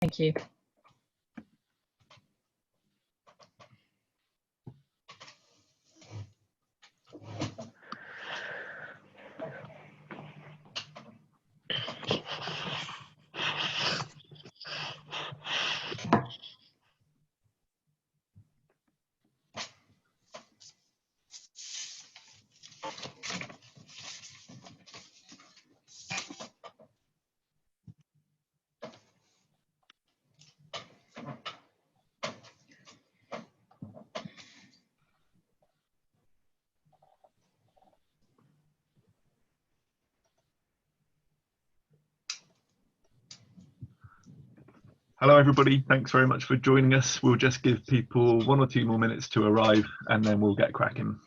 Thank you. Hello everybody, thanks very much for joining us. We'll just give people 1 or 2 more minutes to arrive and then we'll get cracking.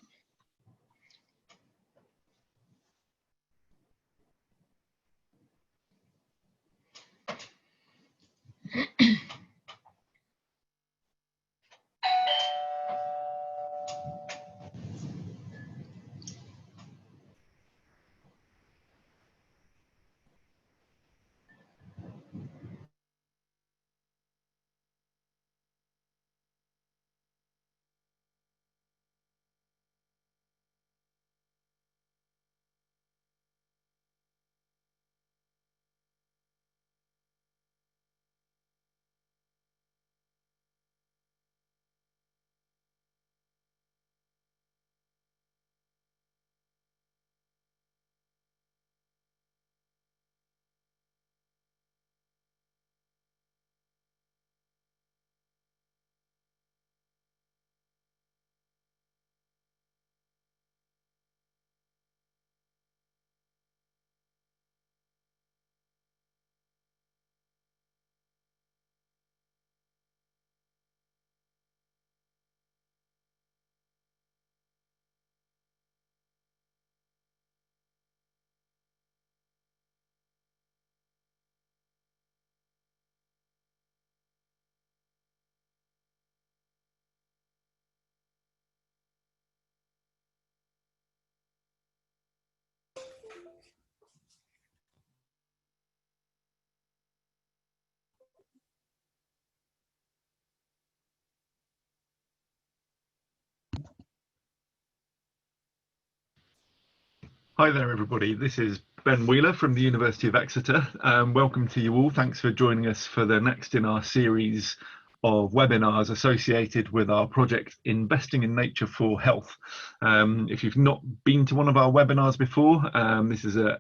Hi there everybody, this is Ben Wheeler from the University of Exeter. Welcome to you all, thanks for joining us for the next in our series of webinars associated with our project Investing in Nature for Health. If you've not been to one of our webinars before, this is a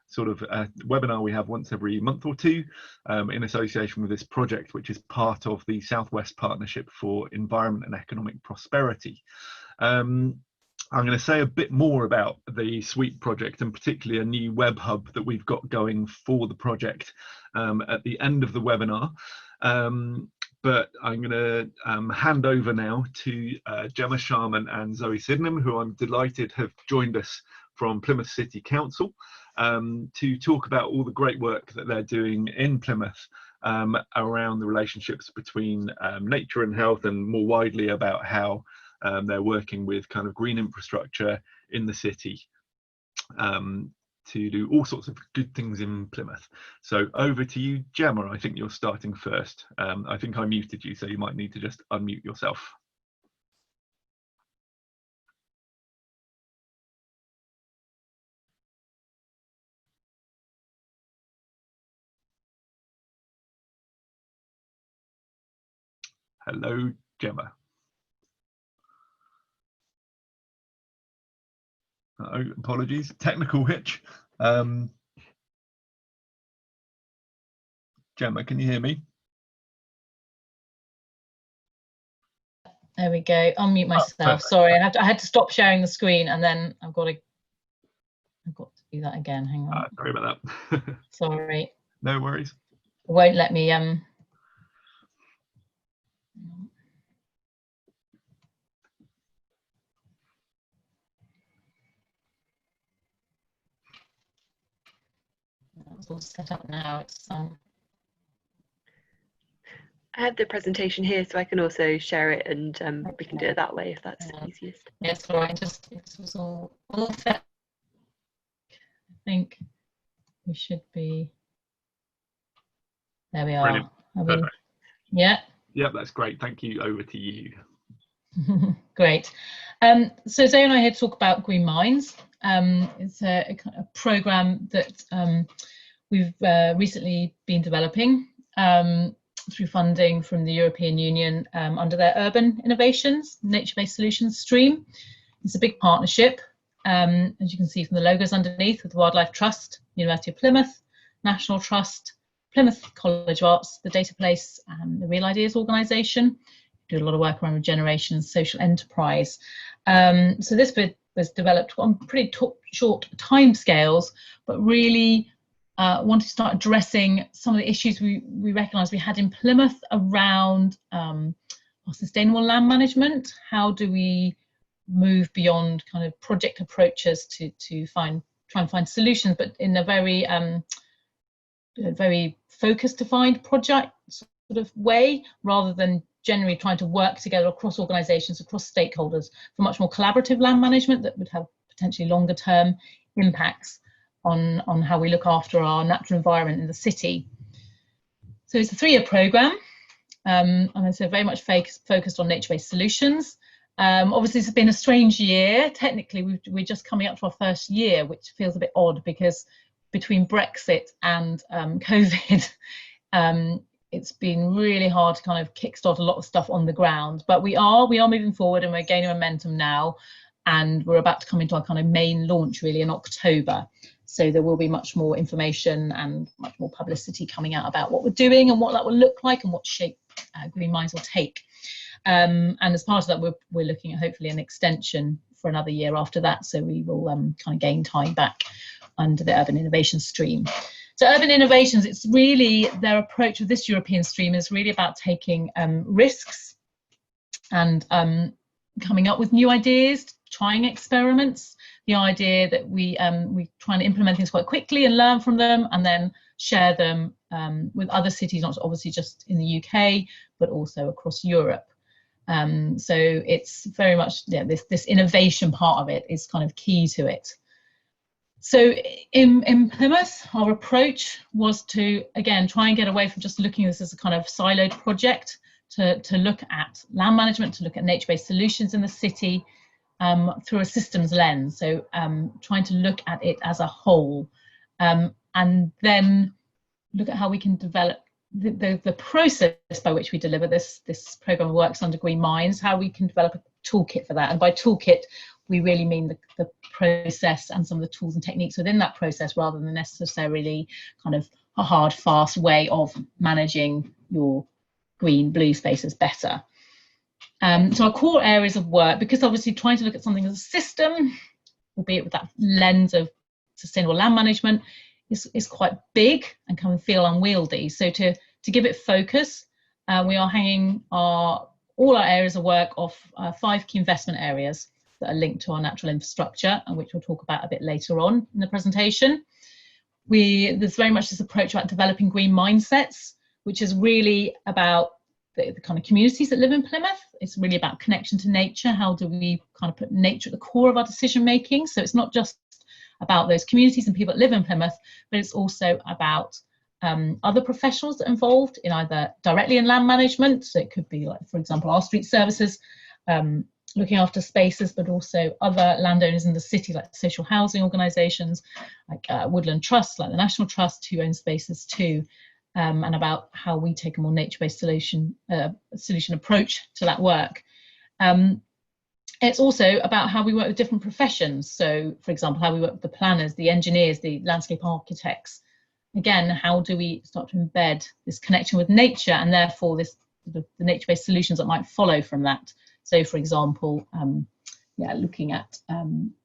sort of a webinar we have once every month or two in association with this project, which is part of the Southwest Partnership for Environment and Economic Prosperity. I'm going to say a bit more about the SWEET project and particularly a new web hub that we've got going for the project at the end of the webinar. But I'm going to hand over now to Jemma, Sharman and Zoe Sydenham, who I'm delighted have joined us from Plymouth City Council to talk about all the great work that they're doing in Plymouth around the relationships between nature and health, and more widely about how they're working with kind of green infrastructure in the city to do all sorts of good things in Plymouth. So over to you, Jemma. I think you're starting first. I think I muted you, so you might need to just unmute yourself. Hello, Jemma. Oh, apologies, technical hitch. Jemma, can you hear me? There we go. Unmute myself. Sorry, I had to stop sharing the screen, and then I've got to do that again. Hang on. Sorry about that. Sorry. No worries. It won't let me. It's all set up now. It's I have the presentation here, so I can also share it, and we can do it that way if that's easiest. Yes, all right. Just it was all set. I think we should be. There we are. Brilliant. Perfect. Yeah. Yeah, that's great. Thank you. Over to you. Great. So Zoe and I here to talk about Green Minds. It's a programme that we've recently been developing through funding from the European Union under their Urban Innovations, Nature-Based Solutions stream. It's a big partnership, as you can see from the logos underneath, with the Wildlife Trust, University of Plymouth, National Trust, Plymouth College of Arts, the Data Place, and the Real Ideas organisation. Do a lot of work around regeneration and social enterprise. So this bit was developed on pretty short timescales, but really wanted to start addressing some of the issues we recognised we had in Plymouth around sustainable land management. How do we move beyond kind of project approaches to try and find solutions, but in a very focused defined project sort of way, rather than generally trying to work together across organisations, across stakeholders for much more collaborative land management that would have potentially longer term impacts on how we look after our natural environment in the city. So it's a 3-year programme, and it's very much focused on nature-based solutions. Obviously, it's been a strange year. Technically, we're just coming up to our first year, which feels a bit odd because between Brexit and COVID, it's been really hard to kind of kickstart a lot of stuff on the ground. But we are moving forward, and we're gaining momentum now, and we're about to come into our kind of main launch really in October. So there will be much more information and much more publicity coming out about what we're doing and what that will look like and what shape Green Minds will take. And as part of that, we're looking at hopefully an extension for another year after that. So we will kind of gain time back under the Urban Innovation stream. So Urban Innovations, it's really their approach with this European stream is really about taking risks and coming up with new ideas, trying experiments. The idea that we try and implement things quite quickly and learn from them, and then share them with other cities, not obviously just in the UK, but also across Europe. So it's very much this innovation part of it is kind of key to it. So in Plymouth, our approach was to, again, try and get away from just looking at this as a kind of siloed project, to look at land management, to look at nature-based solutions in the city through a systems lens. So trying to look at it as a whole, and then look at how we can develop the process by which we deliver this programme works under Green Minds, how we can develop a toolkit for that. And by toolkit, we really mean the process and some of the tools and techniques within that process, rather than necessarily kind of a hard, fast way of managing your green, blue spaces better. So our core areas of work, because obviously trying to look at something as a system, albeit with that lens of sustainable land management, is quite big and can feel unwieldy. So to give it focus, we are hanging all our areas of work off 5 key investment areas that are linked to our natural infrastructure, and which we'll talk about a bit later on in the presentation. There's very much this approach about developing green mindsets, which is really about the kind of communities that live in Plymouth. It's really about connection to nature. How do we kind of put nature at the core of our decision making? So it's not just about those communities and people that live in Plymouth, but it's also about other professionals that are involved in either directly in land management. So it could be, like, for example, our street services, looking after spaces, but also other landowners in the city, like social housing organisations, like Woodland Trust, like the National Trust, who own spaces too, and about how we take a more nature-based solution approach to that work. It's also about how we work with different professions. So, for example, how we work with the planners, the engineers, the landscape architects. Again, how do we start to embed this connection with nature, and therefore the nature-based solutions that might follow from that. So, for example, looking at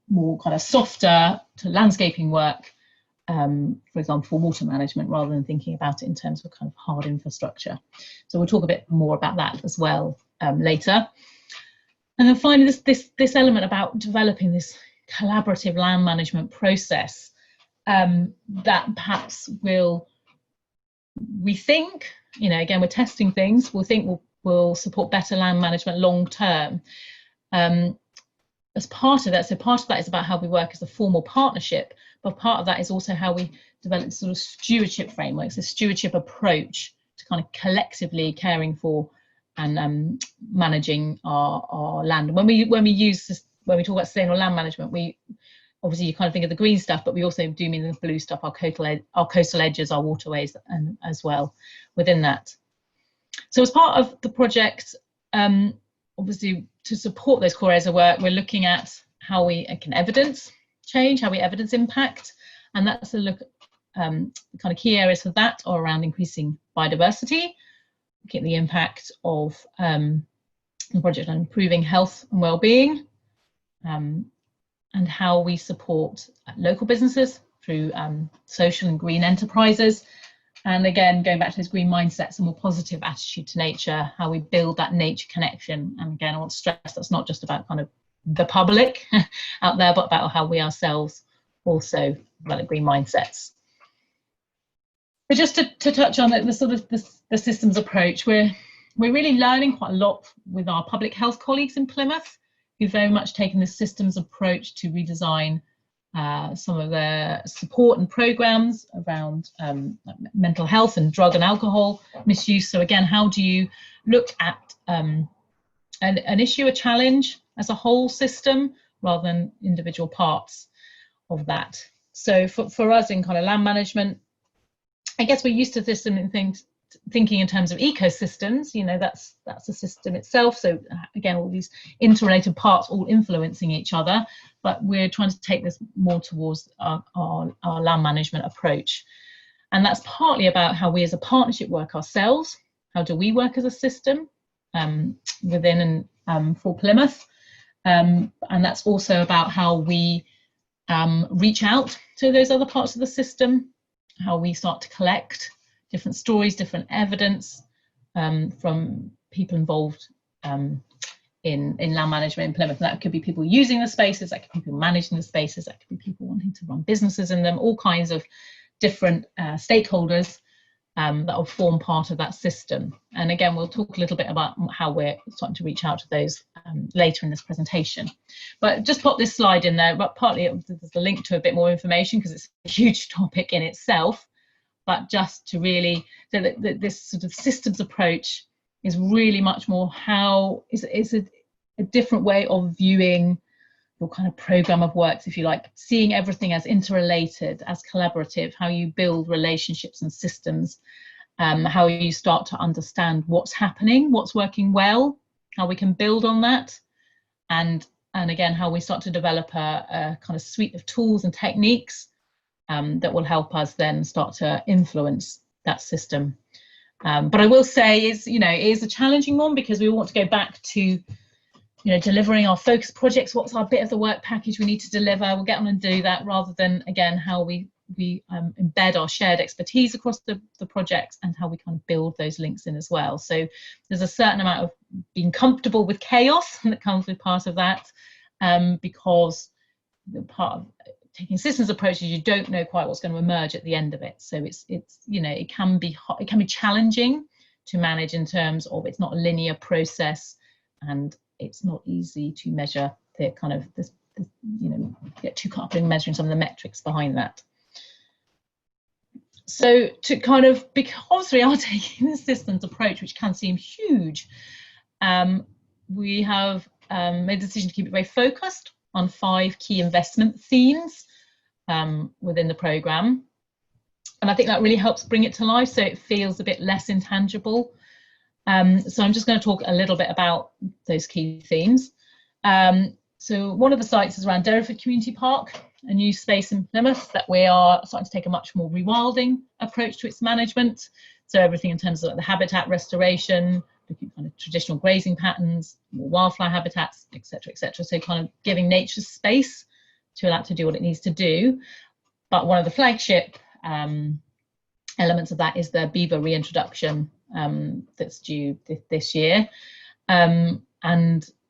more kind of softer to landscaping work, for example, for water management, rather than thinking about it in terms of kind of hard infrastructure. So we'll talk a bit more about that as well later. And then finally, this element about developing this collaborative land management process that perhaps we think, again, we're testing things, will support better land management long term. As part of that, so part of that is about how we work as a formal partnership, but part of that is also how we develop sort of stewardship frameworks, a stewardship approach to kind of collectively caring for and managing our land. And when we talk about sustainable land management, we obviously, you kind of think of the green stuff, but we also do mean the blue stuff, our coastal edges, our waterways, and as well within that. So as part of the project, obviously to support those core areas of work, we're looking at how we can evidence change, how we evidence impact, and that's a look. The kind of key areas for that are around increasing biodiversity, looking at the impact of the project on improving health and well-being, and how we support local businesses through social and green enterprises. And again, going back to those green mindsets, a more positive attitude to nature, how we build that nature connection. And again, I want to stress that's not just about kind of the public out there, but about how we ourselves also develop green mindsets. But just to touch on the sort of the systems approach, we're really learning quite a lot with our public health colleagues in Plymouth, who've very much taken this systems approach to redesign some of their support and programs around mental health and drug and alcohol misuse. So again, how do you look at an issue, a challenge as a whole system rather than individual parts of that? So for us in kind of land management, I guess we're used to this and thinking in terms of ecosystems, you know, that's a system itself. So again, all these interrelated parts all influencing each other, but we're trying to take this more towards our land management approach. And that's partly about how we as a partnership work ourselves. How do we work as a system within and for Plymouth? And that's also about how we reach out to those other parts of the system, how we start to collect different stories, different evidence from people involved in land management in Plymouth. And that could be people using the spaces, that could be people managing the spaces, that could be people wanting to run businesses in them, all kinds of different stakeholders that will form part of that system. And again, we'll talk a little bit about how we're starting to reach out to those later in this presentation. But just put this slide in there, but partly there's a link to a bit more information because it's a huge topic in itself. But just to really, so that this sort of systems approach is really much more how is a different way of viewing your kind of program of works, if you like, seeing everything as interrelated, as collaborative, how you build relationships and systems, how you start to understand what's happening, what's working well, how we can build on that, and again, how we start to develop a kind of suite of tools and techniques that will help us then start to influence that system. But I will say it is a challenging one because we want to go back to delivering our focus projects. What's our bit of the work package we need to deliver? We'll get on and do that, rather than again how we embed our shared expertise across the projects and how we kind of build those links in as well. So there's a certain amount of being comfortable with chaos that comes with part of that, because the part of taking systems approaches, you don't know quite what's going to emerge at the end of it. So it can be challenging to manage in terms of it's not a linear process, and it's not easy to measure the kind of get too caught up in measuring some of the metrics behind that. So to kind of, because we are taking the systems approach, which can seem huge, we have made the decision to keep it very focused on 5 key investment themes within the programme. And I think that really helps bring it to life, so it feels a bit less intangible. So I'm just going to talk a little bit about those key themes. So one of the sites is around Derriford Community Park, a new space in Plymouth that we are starting to take a much more rewilding approach to its management. So everything in terms of the habitat restoration, looking at kind of traditional grazing patterns, more wildflower habitats, etc., etc. So kind of giving nature space to allow it to do what it needs to do. But one of the flagship elements of that is the beaver reintroduction that's due this year, and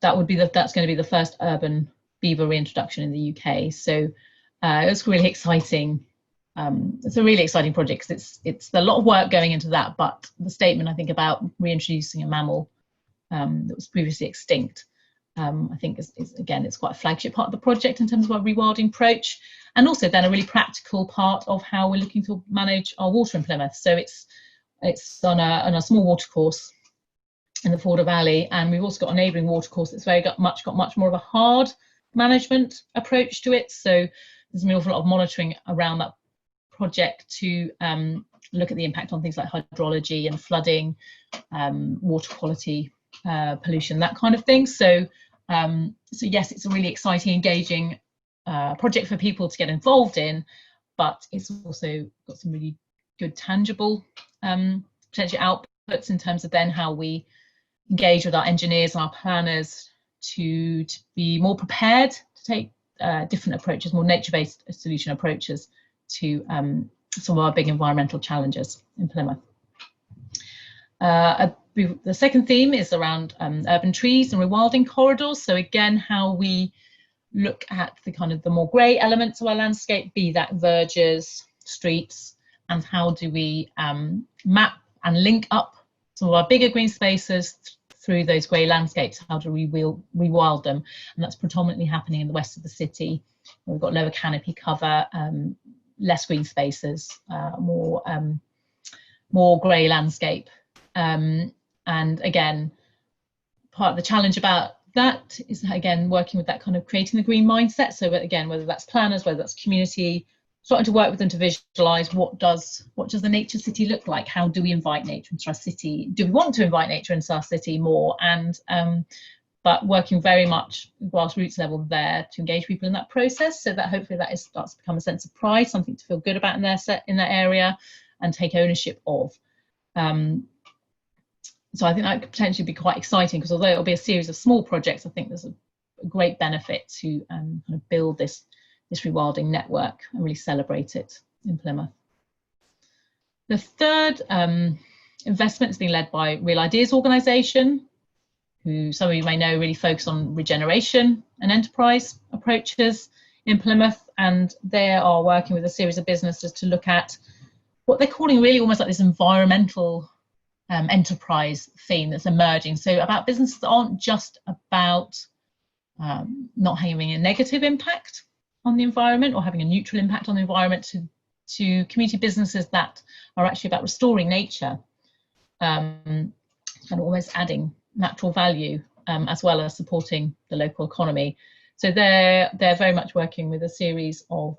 that's going to be the first urban beaver reintroduction in the UK. So it's really exciting. It's a really exciting project because it's a lot of work going into that, but the statement I think about reintroducing a mammal that was previously extinct, I think is again, it's quite a flagship part of the project in terms of our rewilding approach, and also then a really practical part of how we're looking to manage our water in Plymouth. So it's It's on a small watercourse in the Forder Valley, and we've also got a neighbouring watercourse that's got much more of a hard management approach to it. So there's an awful lot of monitoring around that project to look at the impact on things like hydrology and flooding, water quality, pollution, that kind of thing. So yes, it's a really exciting, engaging project for people to get involved in, but it's also got some really good tangible potential outputs in terms of then how we engage with our engineers and our planners to be more prepared to take different approaches, more nature-based solution approaches to some of our big environmental challenges in Plymouth. The second theme is around urban trees and rewilding corridors. So again, how we look at the more grey elements of our landscape, be that verges, streets, and how do we map and link up some of our bigger green spaces through those grey landscapes. How do we rewild them? And that's predominantly happening in the west of the city. We've got lower canopy cover, less green spaces, more grey landscape. And again, part of the challenge about that is, again, working with that kind of creating the green mindset. So again, whether that's planners, whether that's community, starting to work with them to visualize what does the nature city look like? How do we invite nature into our city? Do we want to invite nature into our city more? And but working very much grassroots level there to engage people in that process, so that hopefully that starts to become a sense of pride, something to feel good about in that area and take ownership of. So I think that could potentially be quite exciting, because although it'll be a series of small projects, I think there's a great benefit to kind of build this rewilding network and really celebrate it in Plymouth. The third investment is being led by Real Ideas organisation, who some of you may know really focus on regeneration and enterprise approaches in Plymouth, and they are working with a series of businesses to look at what they're calling really almost like this environmental enterprise theme that's emerging. So about businesses that aren't just about not having a negative impact on the environment or having a neutral impact on the environment, to community businesses that are actually about restoring nature and almost adding natural value as well as supporting the local economy. So they're very much working with a series of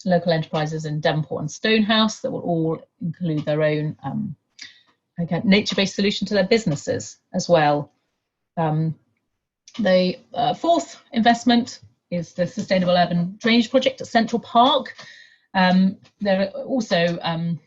local enterprises in Devonport and Stonehouse that will all include their own nature-based solution to their businesses as well. The fourth investment is the Sustainable Urban Drainage Project at Central Park. There are also an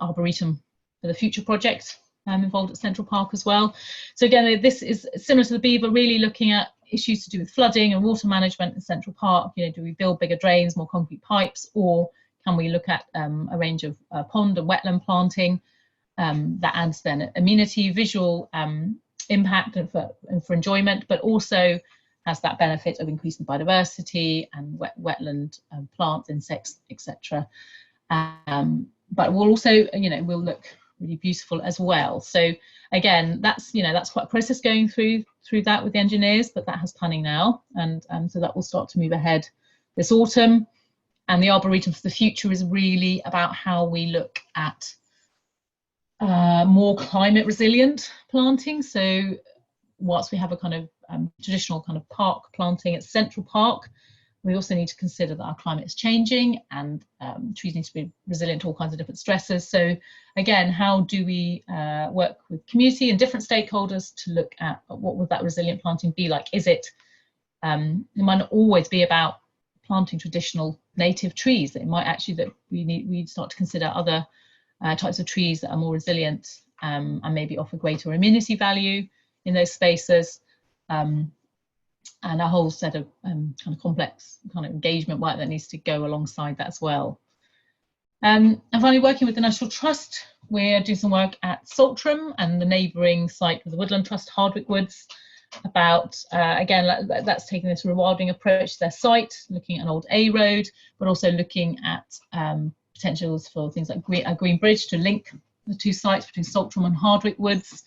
Arboretum for the Future project involved at Central Park as well. So again, this is similar to the Beaver, really looking at issues to do with flooding and water management in Central Park. You know, do we build bigger drains, more concrete pipes, or can we look at a range of pond and wetland planting that adds then amenity, visual impact and for enjoyment, but also has that benefit of increasing biodiversity and wetland plants, insects, etc. But we'll also, will look really beautiful as well. So again, that's quite a process going through that with the engineers, but that has planning now, and so that will start to move ahead this autumn. And the Arboretum for the Future is really about how we look at more climate resilient planting. So whilst we have a kind of traditional kind of park planting at Central Park, we also need to consider that our climate is changing and trees need to be resilient to all kinds of different stresses. So again, how do we work with community and different stakeholders to look at what would that resilient planting be like? Is it, it might not always be about planting traditional native trees. It might actually that we start to consider other types of trees that are more resilient and maybe offer greater amenity value in those spaces. And a whole set of kind of complex kind of engagement work that needs to go alongside that as well. And finally, working with the National Trust, we're doing some work at Saltram and the neighbouring site with the Woodland Trust, Hardwick Woods, about, again, that's taking this rewilding approach to their site, looking at an old A road, but also looking at potentials for things like a green bridge to link the two sites between Saltram and Hardwick Woods.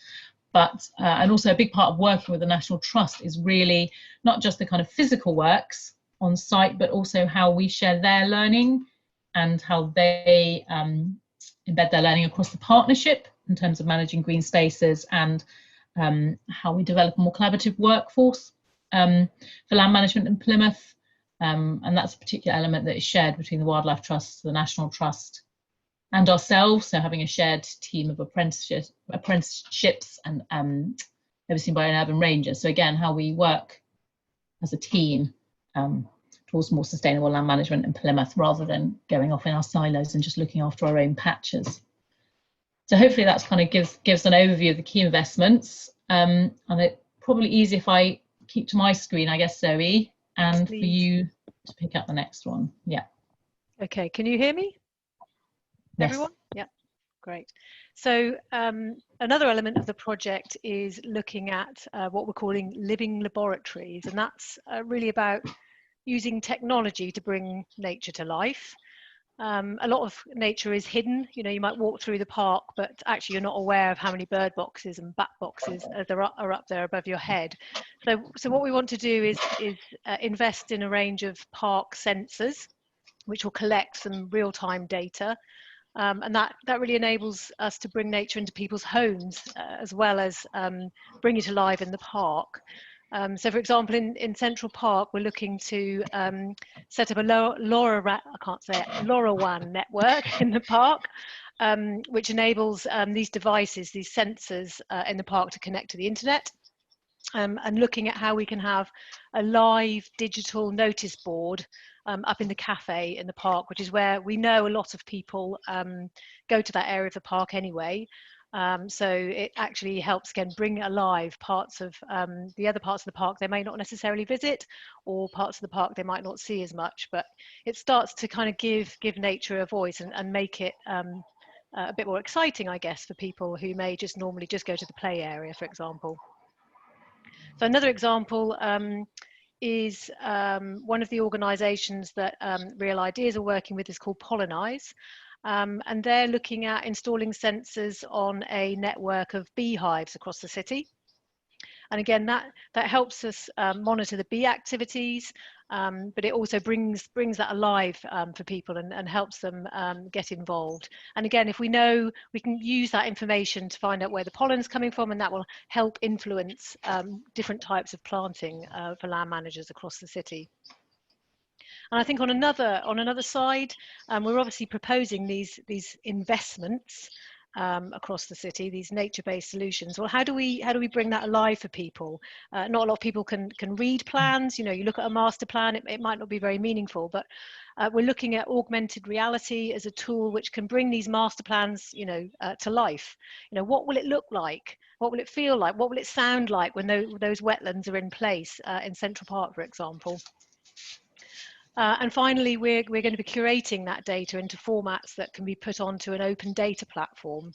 But and also a big part of working with the National Trust is really not just the kind of physical works on site, but also how we share their learning and how they embed their learning across the partnership in terms of managing green spaces and how we develop a more collaborative workforce for land management in Plymouth. And that's a particular element that is shared between the Wildlife Trust, the National Trust, and ourselves. So having a shared team of apprenticeships and overseen by an urban ranger. So again, how we work as a team towards more sustainable land management in Plymouth, rather than going off in our silos and just looking after our own patches. So hopefully that's kind of gives an overview of the key investments. And it's probably easy if I keep to my screen, I guess, Zoe, and for you to pick up the next one. Yeah. Okay, can you hear me? Yes. Everyone? Yeah, great. So another element of the project is looking at what we're calling living laboratories, and that's really about using technology to bring nature to life. A lot of nature is hidden. You know, you might walk through the park, but actually you're not aware of how many bird boxes and bat boxes are up there above your head. So what we want to do is invest in a range of park sensors, which will collect some real-time data. And that really enables us to bring nature into people's homes, as well as bring it alive in the park. So for example, in Central Park, we're looking to set up a LoRaWAN network in the park, which enables these devices, these sensors in the park to connect to the internet. And looking at how we can have a live digital notice board up in the cafe in the park, which is where we know a lot of people go to that area of the park anyway. So it actually helps, again, bring alive parts of the other parts of the park they may not necessarily visit, or parts of the park they might not see as much, but it starts to kind of give nature a voice and make it a bit more exciting, I guess, for people who may just normally just go to the play area, for example. So another example is one of the organisations that Real Ideas are working with is called Pollinize. And they're looking at installing sensors on a network of beehives across the city. And again, that helps us monitor the bee activities, but it also brings that alive for people and helps them get involved. And again, if we know, we can use that information to find out where the pollen's coming from, and that will help influence different types of planting for land managers across the city. And I think on another side, we're obviously proposing these investments across the city, these nature-based solutions. Well, how do we bring that alive for people? Not a lot of people can read plans. You know, you look at a master plan, it might not be very meaningful, but we're looking at augmented reality as a tool which can bring these master plans, you know, to life. You know, what will it look like? What will it feel like? What will it sound like when those wetlands are in place in Central Park, for example? And finally, we're going to be curating that data into formats that can be put onto an open data platform.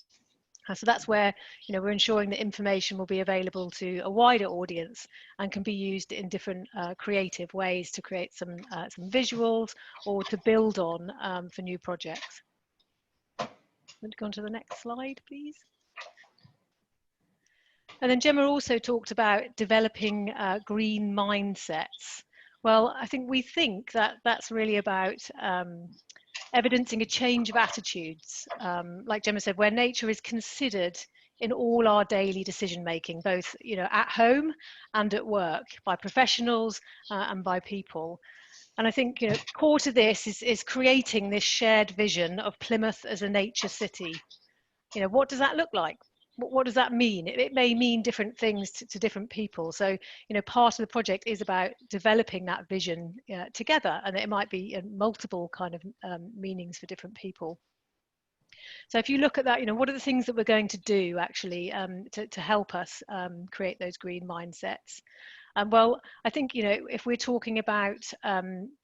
So that's where, you know, we're ensuring that information will be available to a wider audience and can be used in different creative ways to create some visuals or to build on for new projects. Want to go on to the next slide, please? And then Jemma also talked about developing green mindsets. Well, I think that that's really about evidencing a change of attitudes, like Jemma said, where nature is considered in all our daily decision making, both, you know, at home and at work, by professionals and by people. And I think, you know, core to this is creating this shared vision of Plymouth as a nature city. You know, what does that look like? What does that mean? It may mean different things to different people. So, you know, part of the project is about developing that vision together, and it might be multiple kind of meanings for different people. So if you look at that, you know, what are the things that we're going to do actually to help us create those green mindsets? Well, I think, you know, if we're talking about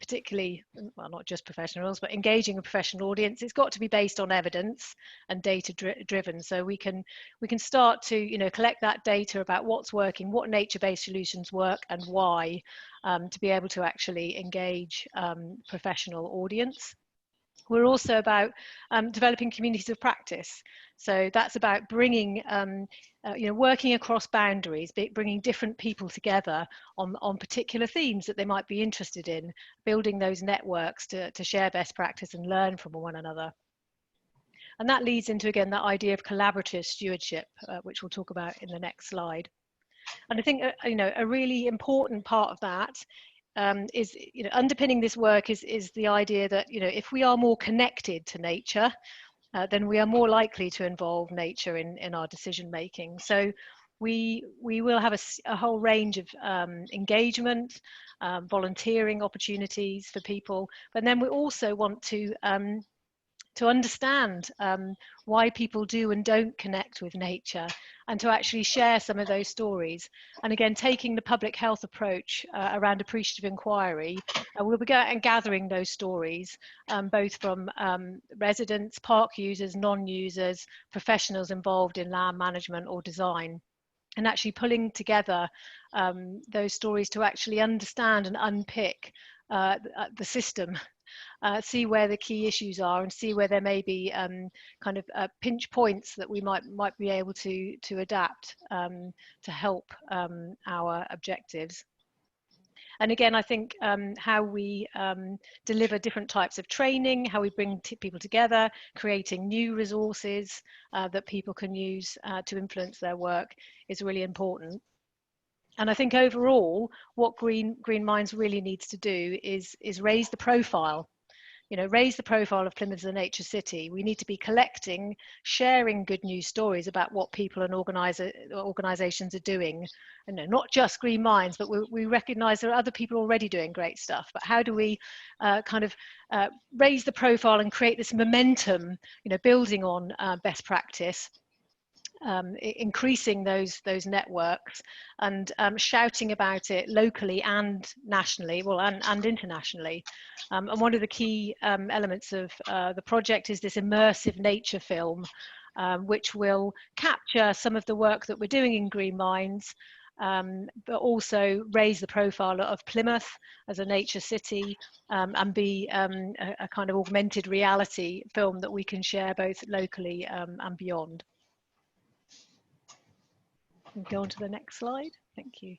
particularly, well, not just professionals, but engaging a professional audience, it's got to be based on evidence and data driven. So we can start to, you know, collect that data about what's working, what nature-based solutions work and why, to be able to actually engage professional audience. We're also about developing communities of practice. So that's about bringing, you know, working across boundaries, bringing different people together on particular themes that they might be interested in, building those networks to share best practice and learn from one another. And that leads into, again, that idea of collaborative stewardship, which we'll talk about in the next slide. And I think, a really important part of that is, underpinning this work is the idea that, if we are more connected to nature, then we are more likely to involve nature in our decision making. So we will have a whole range of engagement, volunteering opportunities for people, but then we also want to understand why people do and don't connect with nature, and to actually share some of those stories. And again, taking the public health approach around appreciative inquiry, we'll be gathering those stories, both from residents, park users, non-users, professionals involved in land management or design, and actually pulling together those stories to actually understand and unpick the system. See where the key issues are, and see where there may be kind of pinch points that we might be able to adapt to help our objectives. And again, I think how we deliver different types of training, how we bring people together, creating new resources that people can use to influence their work is really important. And I think overall, what Green Minds really needs to do is raise the profile. Raise the profile of Plymouth as a nature city. We need to be collecting, sharing good news stories about what people and organisations are doing. And not just Green Minds, but we recognise there are other people already doing great stuff. But how do we raise the profile and create this momentum, building on best practice? Increasing those networks and shouting about it locally and nationally, well, and internationally. And one of the key elements of the project is this immersive nature film, which will capture some of the work that we're doing in Green Minds, but also raise the profile of Plymouth as a nature city, and be a kind of augmented reality film that we can share both locally and beyond. We'll go on to the next slide. Thank you.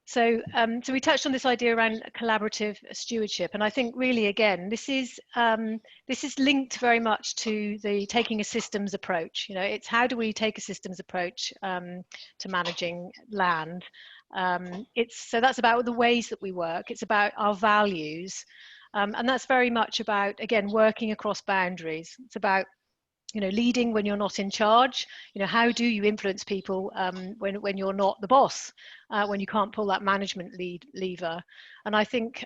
So, so we touched on this idea around collaborative stewardship, and I think really, again, this is linked very much to the taking a systems approach. It's how do we take a systems approach to managing land. So that's about the ways that we work. It's about our values, and that's very much about, again, working across boundaries. It's about leading when you're not in charge. How do you influence people when you're not the boss, when you can't pull that management lever? And I think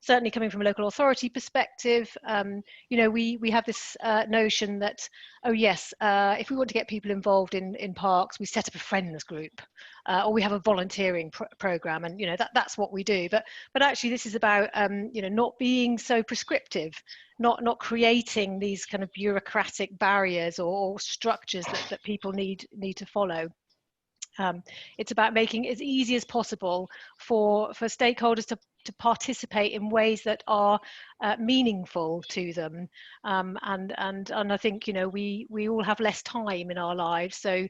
certainly coming from a local authority perspective, we have this notion that, oh yes, if we want to get people involved in parks, we set up a friends group, or we have a volunteering program, and that's what we do. But actually, this is about not being so prescriptive, not creating these kind of bureaucratic barriers or structures that people need to follow. It's about making it as easy as possible for stakeholders to participate in ways that are meaningful to them, and I think we all have less time in our lives, so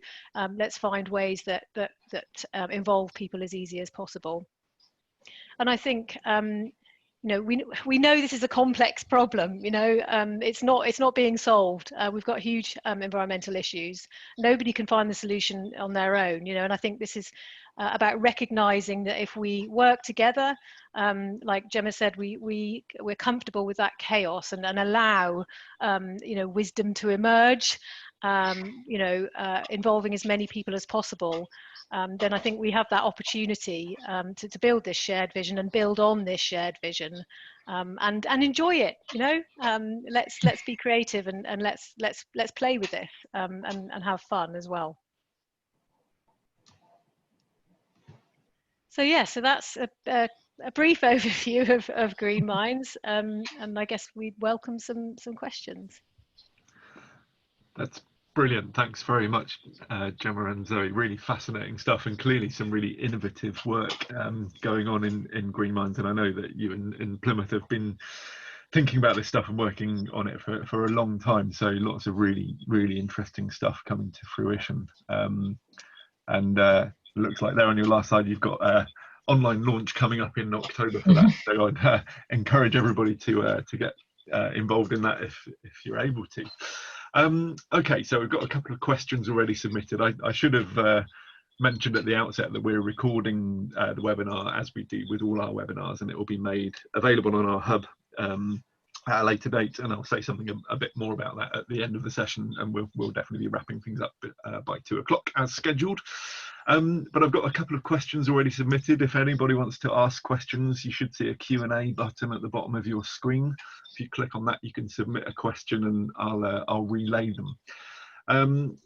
let's find ways that involve people as easy as possible. And I think we know this is a complex problem. It's not being solved. We've got huge environmental issues. Nobody can find the solution on their own. And I think this is about recognizing that if we work together, like Jemma said, we're comfortable with that chaos and allow wisdom to emerge, involving as many people as possible. Then I think we have that opportunity to build this shared vision and build on this shared vision, and enjoy it. Let's be creative and let's play with this, and have fun as well. So yeah, so that's a brief overview of Green Minds, and I guess we'd welcome some questions. That's brilliant. Thanks very much, Jemma and Zoe. Really fascinating stuff, and clearly some really innovative work going on in Green Minds. And I know that you in Plymouth have been thinking about this stuff and working on it for a long time. So lots of really, really interesting stuff coming to fruition. And looks like there on your last slide, you've got online launch coming up in October for that. So I'd encourage everybody to get involved in that if you're able to. Okay, so we've got a couple of questions already submitted. I should have mentioned at the outset that we're recording the webinar, as we do with all our webinars, and it will be made available on our hub at a later date, and I'll say something a bit more about that at the end of the session, and we'll definitely be wrapping things up by 2 o'clock as scheduled. But I've got a couple of questions already submitted. If anybody wants to ask questions, you should see a Q&A button at the bottom of your screen. If you click on that, you can submit a question and I'll relay them.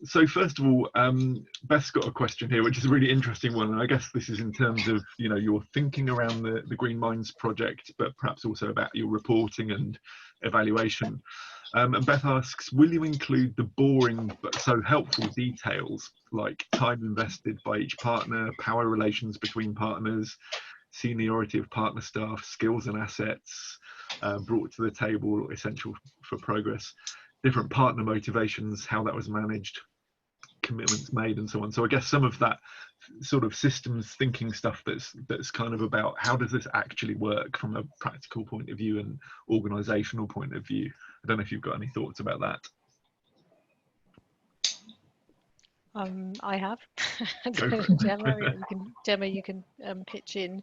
So first of all, Beth's got a question here, which is a really interesting one, and I guess this is in terms of, you know, your thinking around the Green Minds project, but perhaps also about your reporting and evaluation. And Beth asks, will you include the boring but so helpful details like time invested by each partner, power relations between partners, seniority of partner staff, skills and assets brought to the table, essential for progress, different partner motivations, how that was managed, commitments made, and so on. So I guess some of that sort of systems thinking stuff that's kind of about how does this actually work from a practical point of view and organisational point of view. I don't know if you've got any thoughts about that. I have. Jemma, you can pitch in.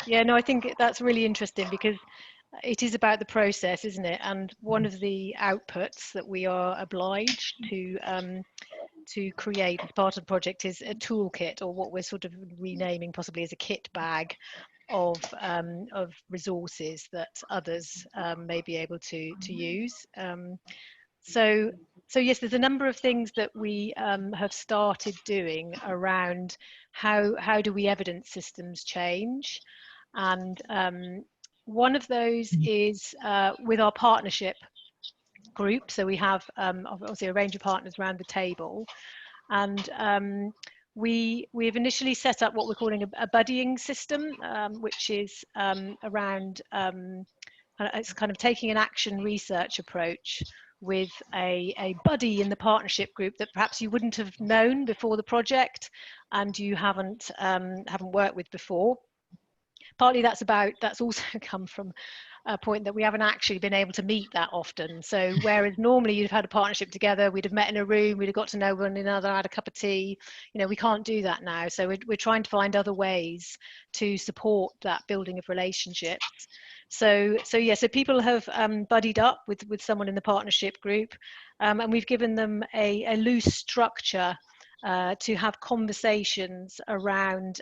Yeah, no, I think that's really interesting because it is about the process, isn't it? And one of the outputs that we are obliged to create as part of the project is a toolkit, or what we're sort of renaming possibly as a kit bag of resources that others may be able to use. So yes, there's a number of things that we have started doing around how do we evidence systems change, and one of those is with our partnership group. So we have obviously a range of partners around the table, and we've initially set up what we're calling a buddying system, which is around it's kind of taking an action research approach with a buddy in the partnership group that perhaps you wouldn't have known before the project and you haven't worked with before. Partly that's also come from a point that we haven't actually been able to meet that often. So whereas normally you'd have had a partnership together, we'd have met in a room, we'd have got to know one another, had a cup of tea, you know, we can't do that now. So we're trying to find other ways to support that building of relationships. So people have buddied up with someone in the partnership group, and we've given them a loose structure to have conversations around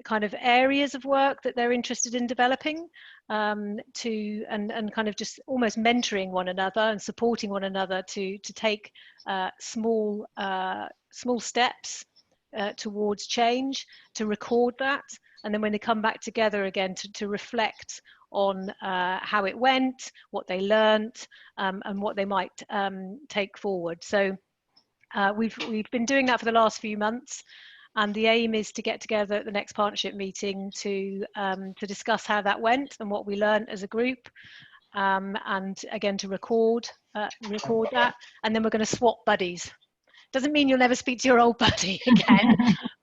kind of areas of work that they're interested in developing, and kind of just almost mentoring one another and supporting one another to take small steps towards change, to record that, and then when they come back together again to reflect on how it went, what they learnt, and what they might take forward. So we've been doing that for the last few months, and the aim is to get together at the next partnership meeting to discuss how that went and what we learned as a group, and again to record that, and then we're going to swap buddies. Doesn't mean you'll never speak to your old buddy again,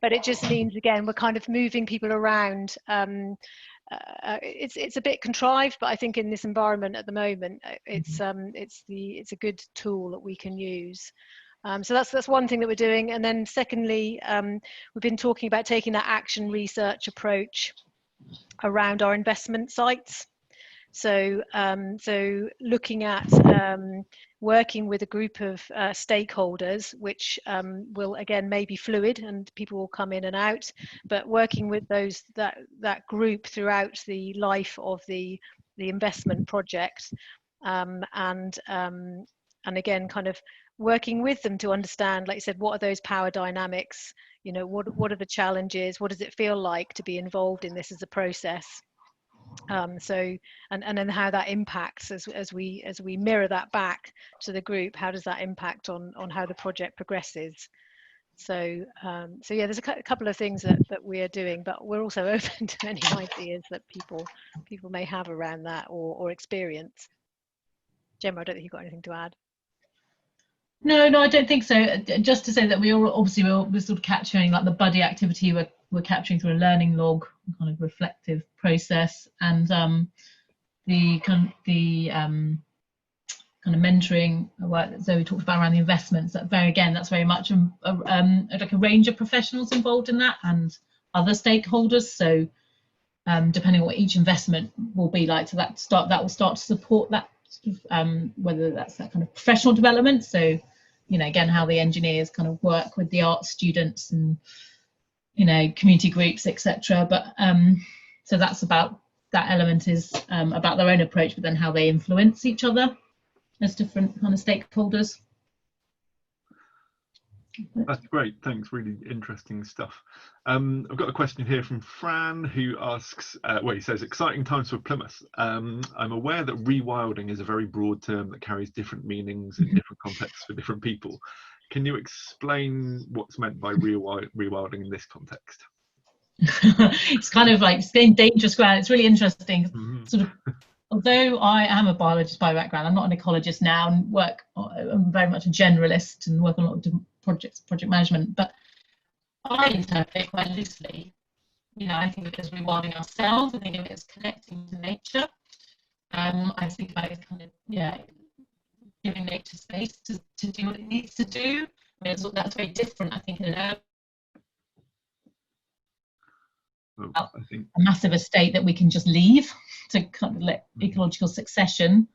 but it just means again we're kind of moving people around. It's a bit contrived, but I think in this environment at the moment, it's a good tool that we can use. So that's one thing that we're doing. And then secondly, we've been talking about taking that action research approach around our investment sites. So looking at working with a group of stakeholders, which will again may be fluid and people will come in and out, but working with that group throughout the life of the investment project, and again kind of working with them to understand, like you said, what are those power dynamics, you know, what are the challenges, what does it feel like to be involved in this as a process, and then how that impacts as we mirror that back to the group, how does that impact on how the project progresses. So yeah, there's a couple of things that we are doing, but we're also open to any ideas that people may have around that or experience. Jemma, I don't think you've got anything to add. No, I don't think so. Just to say that we're sort of capturing like the buddy activity. We're capturing through a learning log, kind of reflective process, and the kind kind of mentoring work that Zoe talked about around the investments, that's very much like a range of professionals involved in that and other stakeholders. So depending on what each investment will be like, so that will start to support that, whether that's that kind of professional development. So, you know, again, how the engineers kind of work with the art students and, you know, community groups, etc. But so that's about, that element is about their own approach, but then how they influence each other as different kind of stakeholders. That's great, thanks, really interesting stuff. I've got a question here from Fran, who asks, well, he says, exciting times for Plymouth. I'm aware that rewilding is a very broad term that carries different meanings in different contexts for different people. Can you explain what's meant by rewilding in this context? It's kind of like staying dangerous ground. It's really interesting. Sort of, although I am a biologist by background, I'm not an ecologist now, and I'm very much a generalist and work on a lot of different project management. But I interpret it quite loosely. You know, I think of it as rewilding ourselves. I think of it as connecting to nature. I think about it kind of, yeah, giving nature space to do what it needs to do. I mean, that's very different, I think, in an urban. I think A massive estate that we can just leave to kind of let ecological succession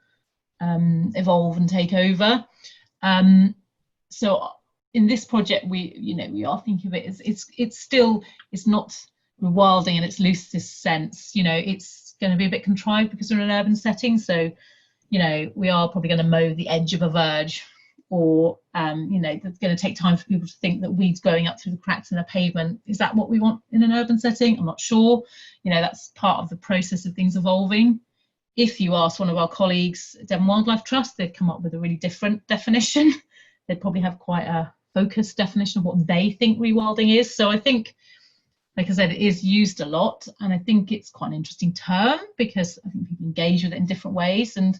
evolve and take over. So in this project, we are thinking of it as it's not rewilding in its loosest sense. You know, it's going to be a bit contrived because we're in an urban setting. So, you know, we are probably going to mow the edge of a verge, or you know, it's going to take time for people to think that weeds growing up through the cracks in a pavement, is that what we want in an urban setting? I'm not sure. You know, that's part of the process of things evolving. If you ask one of our colleagues at Devon Wildlife Trust, they'd come up with a really different definition. They'd probably have quite a focused definition of what they think rewilding is. So I think, like I said, it is used a lot, and I think it's quite an interesting term because I think people engage with it in different ways, and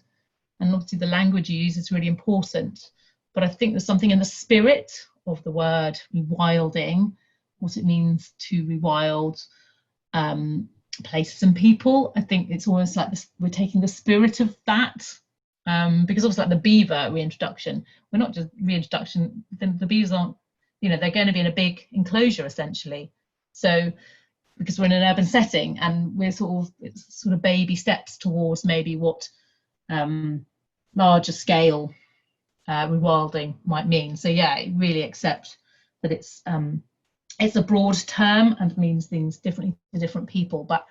obviously the language you use is really important. But I think there's something in the spirit of the word rewilding, what it means to rewild places and people. I think it's almost like this, we're taking the spirit of that, because obviously like the beaver reintroduction, we're not just reintroduction, the beavers aren't, you know, they're going to be in a big enclosure essentially. So because we're in an urban setting, and we're it's sort of baby steps towards maybe what larger scale rewilding might mean. So yeah, I really accept that it's a broad term and means things differently to different people, but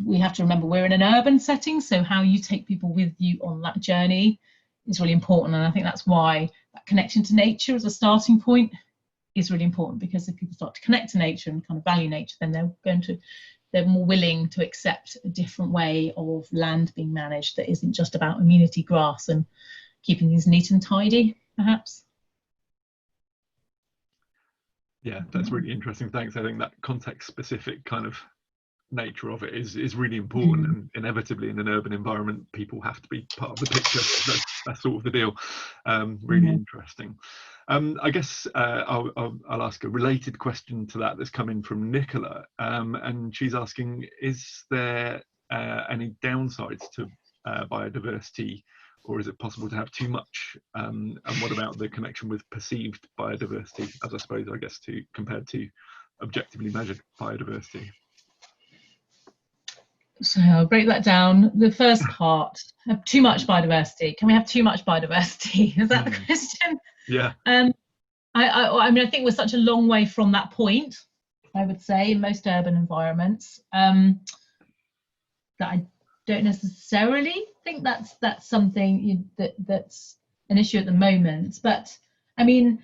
we have to remember we're in an urban setting, so how you take people with you on that journey is really important. And I think that's why that connection to nature as a starting point is really important, because if people start to connect to nature and kind of value nature, then they're more willing to accept a different way of land being managed that isn't just about amenity grass and keeping things neat and tidy, perhaps. Yeah, that's really interesting. Thanks. I think that context-specific kind of nature of it is really important, and inevitably in an urban environment, people have to be part of the picture. That's sort of the deal. Really interesting. I guess I'll ask a related question to that that's come in from Nicola, and she's asking, is there any downsides to biodiversity, or is it possible to have too much? And what about the connection with perceived biodiversity, as I guess compared to objectively measured biodiversity? So I'll break that down. The first part, have too much biodiversity. Can we have too much biodiversity? Is that the question? Yeah. I mean, I think we're such a long way from that point, I would say, in most urban environments, that I don't necessarily think that's something that's an issue at the moment. But I mean,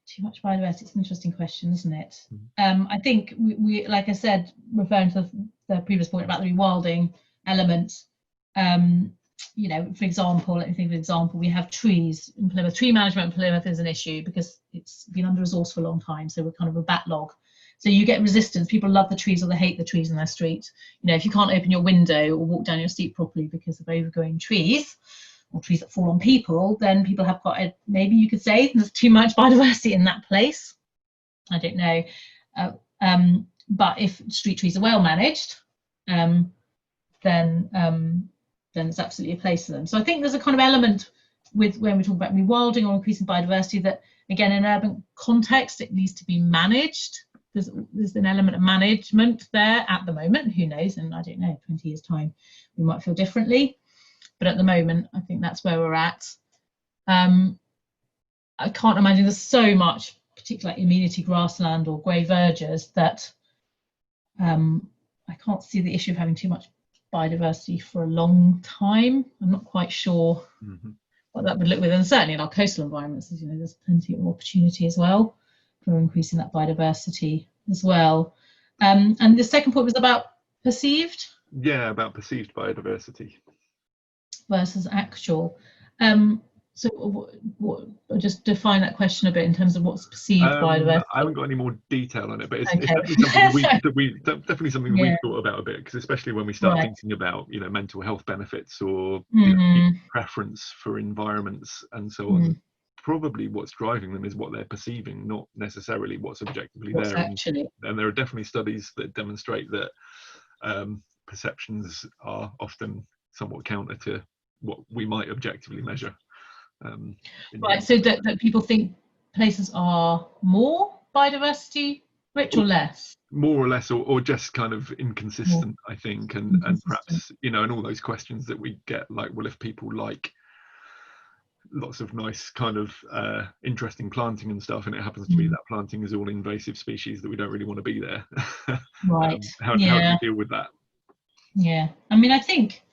too much biodiversity, it's an interesting question, isn't it? I think we like I said, referring to the previous point about the rewilding element, you know, for example, let me think of an example. We have trees in Plymouth. Tree management in Plymouth is an issue because it's been under-resourced for a long time, so we're kind of a backlog. So you get resistance. People love the trees or they hate the trees in their street. You know, if you can't open your window or walk down your street properly because of overgrowing trees, or trees that fall on people, then people have got maybe you could say there's too much biodiversity in that place. I don't know. But if street trees are well managed, then then there's absolutely a place for them. So I think there's a kind of element with when we talk about rewilding or increasing biodiversity that, again, in an urban context, it needs to be managed. There's an element of management there at the moment. Who knows? And I don't know, 20 years time, we might feel differently. But at the moment, I think that's where we're at. I can't imagine there's so much, particularly like amenity grassland or grey verges, that I can't see the issue of having too much biodiversity for a long time. I'm not quite sure what that would look like. And certainly in our coastal environments, as you know, there's plenty of opportunity as well for increasing that biodiversity as well. And the second point was about perceived. Yeah, about perceived biodiversity versus actual. So I'll just define that question a bit in terms of what's perceived biodiversity. I haven't got any more detail on it, but it's Okay. definitely something we've thought about a bit, because especially when we start thinking about, you know, mental health benefits or you know, preference for environments and so on. Probably what's driving them is what they're perceiving, not necessarily what's objectively there. Actually. And there are definitely studies that demonstrate that perceptions are often somewhat counter to what we might objectively measure. Right, so that people think places are more biodiversity rich or less? More or less, or just kind of inconsistent, I think, and perhaps, you know, and all those questions that we get, like, well, if people like lots of nice kind of interesting planting and stuff, and it happens to be that planting is all invasive species that we don't really want to be there. Right. How do you deal with that? Yeah, I mean, I think,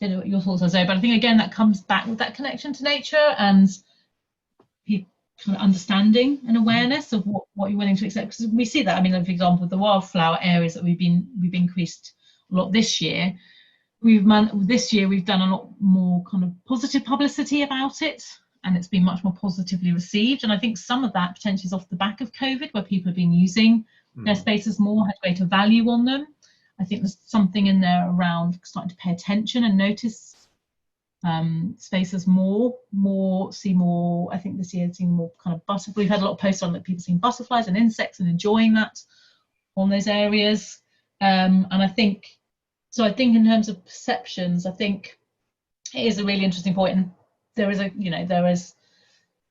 I don't know what your thoughts are, Zoe, but I think again that comes back with that connection to nature and people kind of understanding and awareness of what you're willing to accept. Because we see that, I mean, for example, the wildflower areas that we've increased a lot this year. This year we've done a lot more kind of positive publicity about it, and it's been much more positively received. And I think some of that potentially is off the back of COVID, where people have been using their spaces more, had greater value on them. I think there's something in there around starting to pay attention and notice spaces more. I think this year seeing more kind of butterflies. We've had a lot of posts on that people seeing butterflies and insects and enjoying that on those areas. And I think in terms of perceptions, I think it is a really interesting point. And there is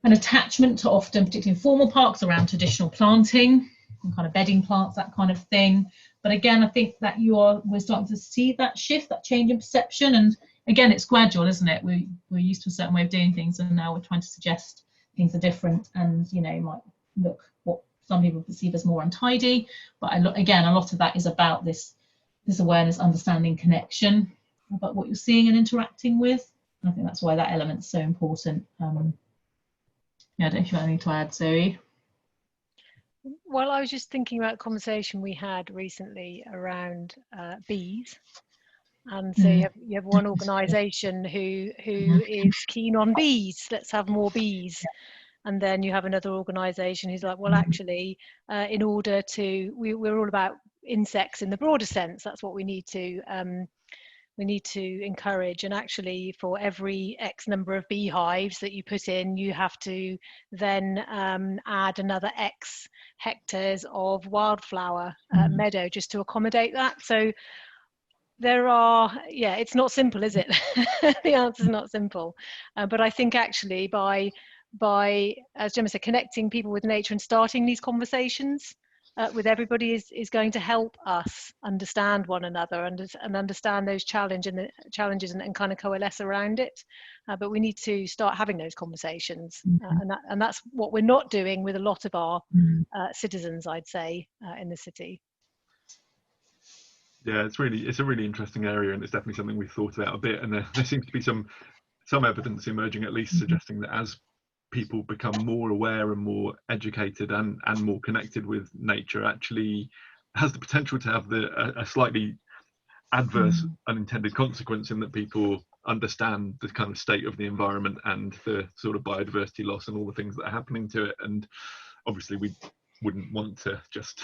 an attachment to often, particularly in formal parks, around traditional planting and kind of bedding plants, that kind of thing. But again, I think that we're starting to see that shift, that change in perception. And again, it's gradual, isn't it? We're used to a certain way of doing things, and now we're trying to suggest things are different, and, you know, might look what some people perceive as more untidy. But again, a lot of that is about this awareness, understanding, connection about what you're seeing and interacting with. And I think that's why that element's so important. I don't know if you have anything to add, Zoe. Well, I was just thinking about a conversation we had recently around bees, and so you have one organisation who is keen on bees. Let's have more bees, and then you have another organisation who's like, well, actually, in order to, we're all about insects in the broader sense. That's what we need to encourage, and actually for every X number of beehives that you put in, you have to then add another X hectares of wildflower meadow just to accommodate that. So there are, it's not simple, is it? The answer is not simple, but I think actually by, as Jemma said, connecting people with nature and starting these conversations with everybody is going to help us understand one another and understand those challenges and kind of coalesce around it. But we need to start having those conversations, and that's what we're not doing with a lot of our citizens, I'd say, in the city. Yeah, it's a really interesting area, and it's definitely something we've thought about a bit. And there seems to be some evidence emerging, at least, suggesting that as people become more aware and more educated and more connected with nature, actually has the potential to have a slightly adverse unintended consequence, in that people understand the kind of state of the environment and the sort of biodiversity loss and all the things that are happening to it. And obviously we wouldn't want to just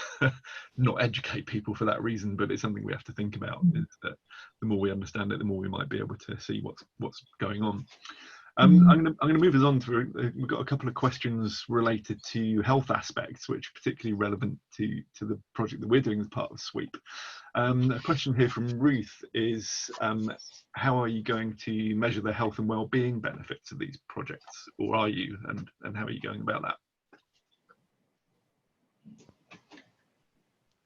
not educate people for that reason, but it's something we have to think about, is that the more we understand it, the more we might be able to see what's going on. I'm going to move us on to, we've got a couple of questions related to health aspects, which are particularly relevant to the project that we're doing as part of SWEEP. A question here from Ruth is, how are you going to measure the health and well-being benefits of these projects, or are you, and how are you going about that?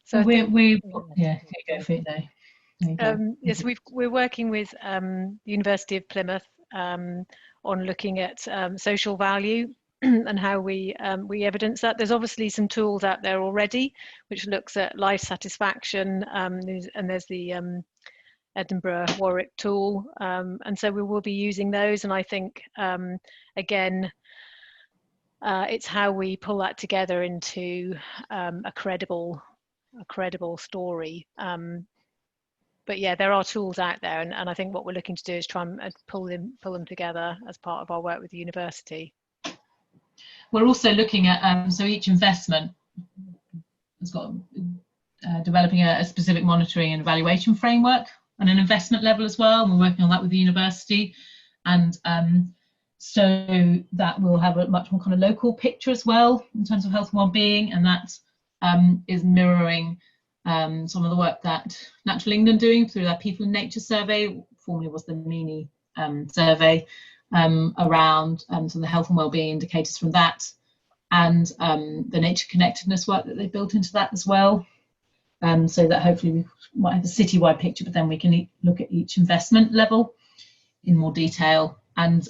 So we yeah, go for it now. Yes, we're working with the University of Plymouth on looking at social value and how we evidence that. There's obviously some tools out there already which looks at life satisfaction, and there's the Edinburgh Warwick tool, and so we will be using those. And I think again, it's how we pull that together into a credible story. But yeah, there are tools out there, and I think what we're looking to do is try and pull them together as part of our work with the university. We're also looking at so each investment has got developing a specific monitoring and evaluation framework on an investment level as well. And we're working on that with the university, and so that will have a much more kind of local picture as well in terms of health and well-being, and that is mirroring some of the work that Natural England doing through their People and Nature survey, formerly was the MENI survey, around some of the health and wellbeing indicators from that, and the nature connectedness work that they built into that as well. So that hopefully we might have a citywide picture, but then we can look at each investment level in more detail. And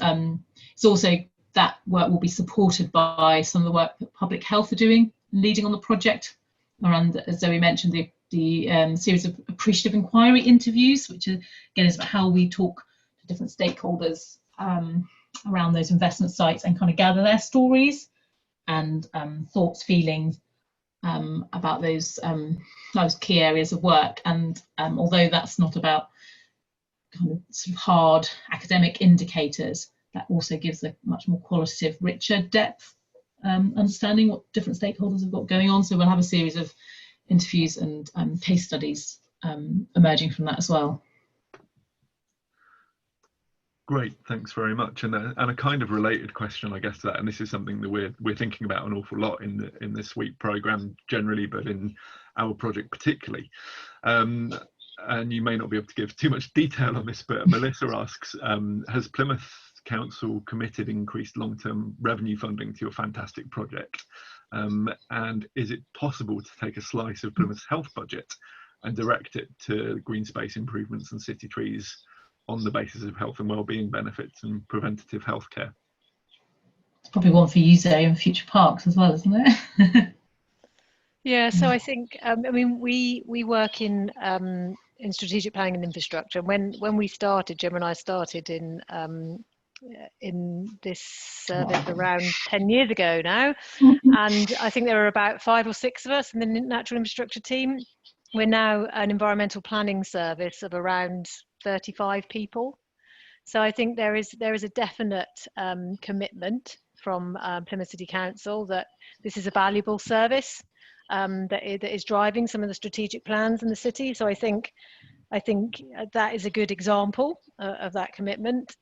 it's also, that work will be supported by some of the work that Public Health are doing, leading on the project around, as Zoe mentioned, the series of appreciative inquiry interviews, which again is about how we talk to different stakeholders around those investment sites and kind of gather their stories and thoughts, feelings about those key areas of work. And although that's not about kind of sort of hard academic indicators, that also gives a much more qualitative, richer depth understanding what different stakeholders have got going on. So we'll have a series of interviews and case studies emerging from that as well. Great, thanks very much. And a kind of related question, I guess, to that, and this is something that we're thinking about an awful lot in the SWEEP programme generally, but in our project particularly. And you may not be able to give too much detail on this, but Melissa asks, has Plymouth Council committed increased long-term revenue funding to your fantastic project? And is it possible to take a slice of Plymouth's health budget and direct it to green space improvements and city trees on the basis of health and well-being benefits and preventative healthcare? It's probably one for you, Zoe, and future parks as well, isn't it? Yeah, so I think I mean we work in strategic planning and infrastructure. When we started, Jemma and I started in this service around 10 years ago now, and I think there are about 5 or 6 of us in the natural infrastructure team. We're now an environmental planning service of around 35 people. So I think there is a definite commitment from Plymouth City Council that this is a valuable service that is driving some of the strategic plans in the city. So I think that is a good example of that commitment.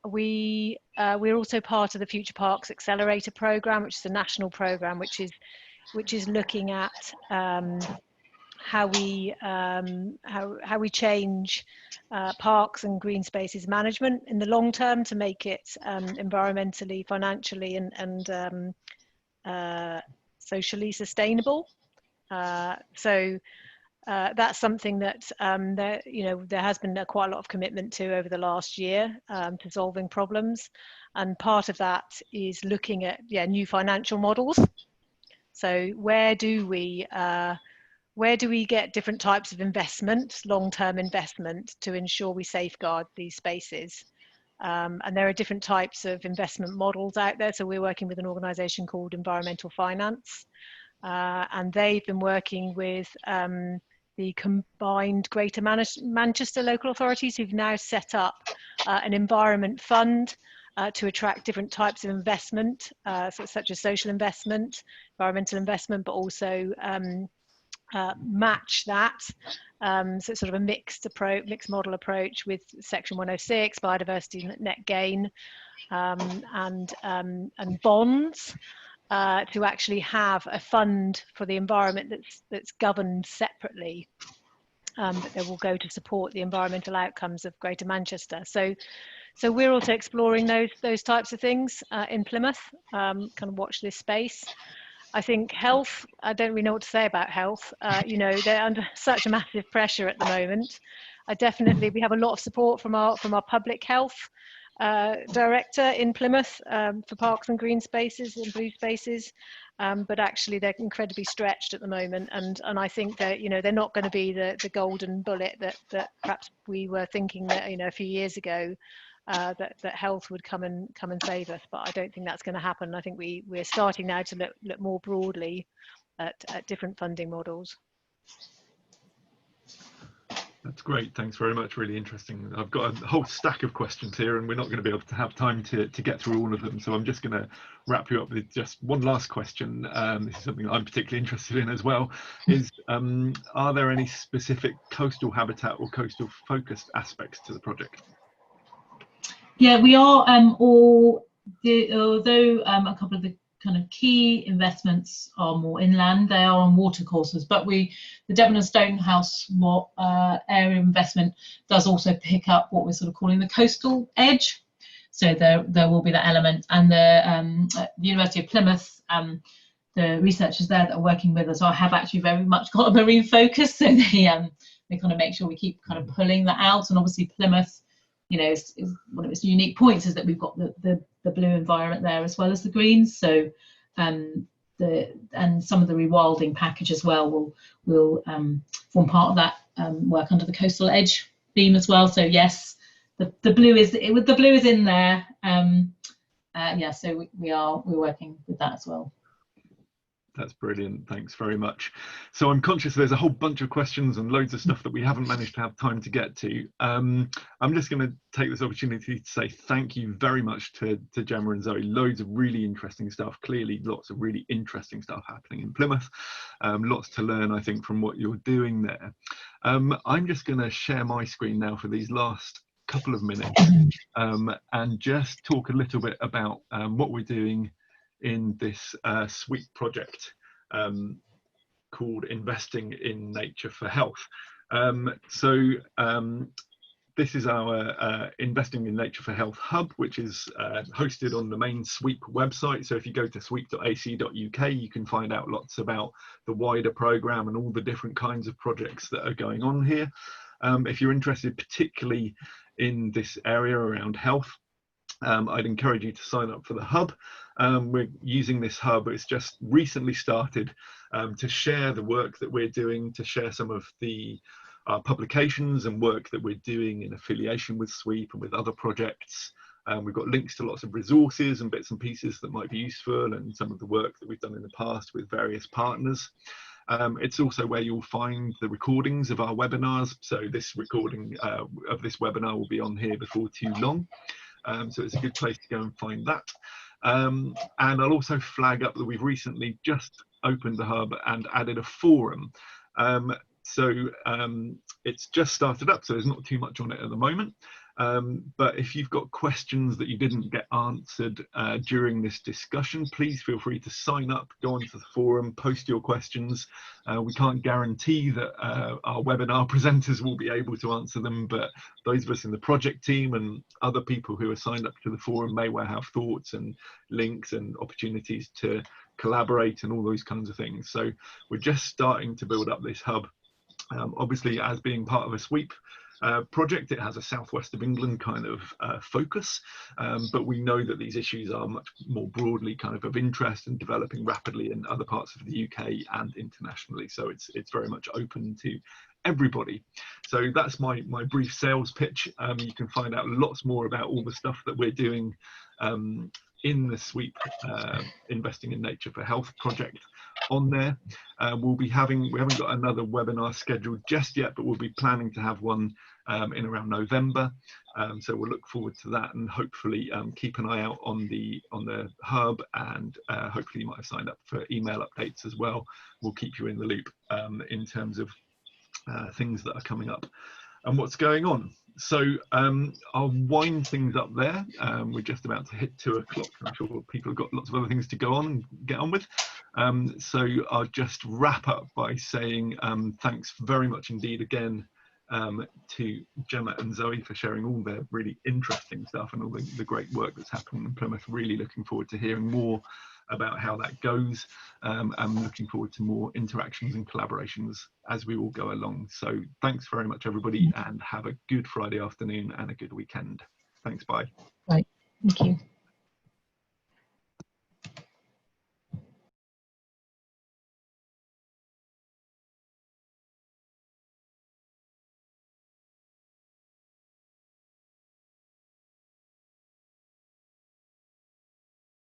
We're also part of the Future Parks Accelerator Programme, which is a national programme which is looking at how we change parks and green spaces management in the long term to make it environmentally, financially, and socially sustainable. So that's something that there has been quite a lot of commitment to over the last year to solving problems, and part of that is looking at new financial models. So where do we get different types of investment, long-term investment, to ensure we safeguard these spaces? And there are different types of investment models out there. So we're working with an organisation called Environmental Finance, and they've been working with the combined Greater Manchester local authorities, who've now set up an environment fund to attract different types of investment, such as social investment, environmental investment, but also match that. So it's sort of a mixed model approach with Section 106, biodiversity net gain, and bonds, to actually have a fund for the environment that's governed separately, but they will go to support the environmental outcomes of Greater Manchester. So we're also exploring those types of things in Plymouth. Kind of watch this space. I think health, I don't really know what to say about health. You know, they're under such a massive pressure at the moment. We have a lot of support from our public health director in Plymouth for parks and green spaces and blue spaces, but actually they're incredibly stretched at the moment, and I think that, you know, they're not going to be the golden bullet that perhaps we were thinking that, you know, a few years ago, that health would come and save us, but I don't think that's going to happen. I think we're starting now to look more broadly at different funding models. That's great, thanks very much, really interesting. I've got a whole stack of questions here and we're not going to be able to have time to get through all of them, so I'm just going to wrap you up with just one last question. This is something I'm particularly interested in as well, is are there any specific coastal habitat or coastal focused aspects to the project? Yeah, we are although a couple of the kind of key investments are more inland, they are on watercourses, but the Devon Stonehouse area investment does also pick up what we're sort of calling the coastal edge. So there will be that element, and the University of Plymouth, the researchers there that are working with us have actually very much got a marine focus, so they kind of make sure we keep kind of pulling that out. And obviously Plymouth, you know, is one of its unique points is that we've got the blue environment there as well as the greens. So and some of the rewilding package as well will form part of that work under the coastal edge theme as well. So yes, the blue is in there. Yeah, so we're working with that as well. That's brilliant, thanks very much. So I'm conscious there's a whole bunch of questions and loads of stuff that we haven't managed to have time to get to. I'm just going to take this opportunity to say thank you very much to Jemma and Zoe. Loads of really interesting stuff, clearly lots of really interesting stuff happening in Plymouth. Lots to learn, I think, from what you're doing there. I'm just going to share my screen now for these last couple of minutes and just talk a little bit about what we're doing in this sweet project called Investing in Nature for Health. This is our Investing in Nature for Health hub, which is hosted on the main SWEEP website. So if you go to sweep.ac.uk, you can find out lots about the wider programme and all the different kinds of projects that are going on here. If you're interested particularly in this area around health, I'd encourage you to sign up for the hub. We're using this hub, it's just recently started, to share the work that we're doing, to share some of the publications and work that we're doing in affiliation with SWEEP and with other projects. We've got links to lots of resources and bits and pieces that might be useful, and some of the work that we've done in the past with various partners. It's also where you'll find the recordings of our webinars. So this recording of this webinar will be on here before too long. So it's a good place to go and find that. And I'll also flag up that we've recently just opened the hub and added a forum. It's just started up, so there's not too much on it at the moment. But if you've got questions that you didn't get answered during this discussion, please feel free to sign up, go onto the forum, post your questions. We can't guarantee that our webinar presenters will be able to answer them, but those of us in the project team and other people who are signed up to the forum may well have thoughts and links and opportunities to collaborate and all those kinds of things. So we're just starting to build up this hub. Obviously, as being part of a SWEEP project, it has a southwest of England kind of focus, but we know that these issues are much more broadly kind of interest and developing rapidly in other parts of the UK and internationally. So it's very much open to everybody. So that's my brief sales pitch. You can find out lots more about all the stuff that we're doing in the SWEEP Investing in Nature for Health project on there. We haven't got another webinar scheduled just yet, but we'll be planning to have one in around November. So we'll look forward to that, and hopefully keep an eye out on the hub, and hopefully you might have signed up for email updates as well. We'll keep you in the loop in terms of things that are coming up and what's going on. So I'll wind things up there. We're just about to hit 2 o'clock. I'm sure people have got lots of other things to go on and get on with. So I'll just wrap up by saying thanks very much indeed again to Jemma and Zoe for sharing all their really interesting stuff and all the great work that's happening in Plymouth. Really looking forward to hearing more about how that goes. I'm looking forward to more interactions and collaborations as we all go along. So thanks very much, everybody, and have a good Friday afternoon and a good weekend. Thanks, bye. Right, thank you.